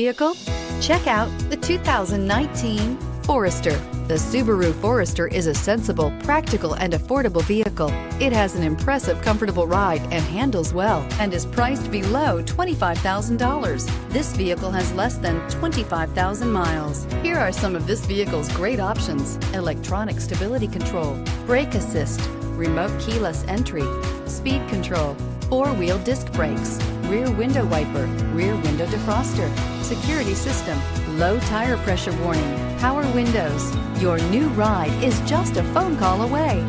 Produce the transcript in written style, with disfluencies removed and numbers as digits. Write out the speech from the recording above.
vehicle? Check out the 2019 Forester. The Subaru Forester is a sensible, practical, and affordable vehicle. It has an impressive, comfortable ride and handles well and is priced below $25,000. This vehicle has less than 25,000 miles. Here are some of this vehicle's great options: electronic stability control, brake assist, remote keyless entry, speed control, four-wheel disc brakes, rear window wiper, rear window defroster, security system, low tire pressure warning, power windows. Your new ride is just a phone call away.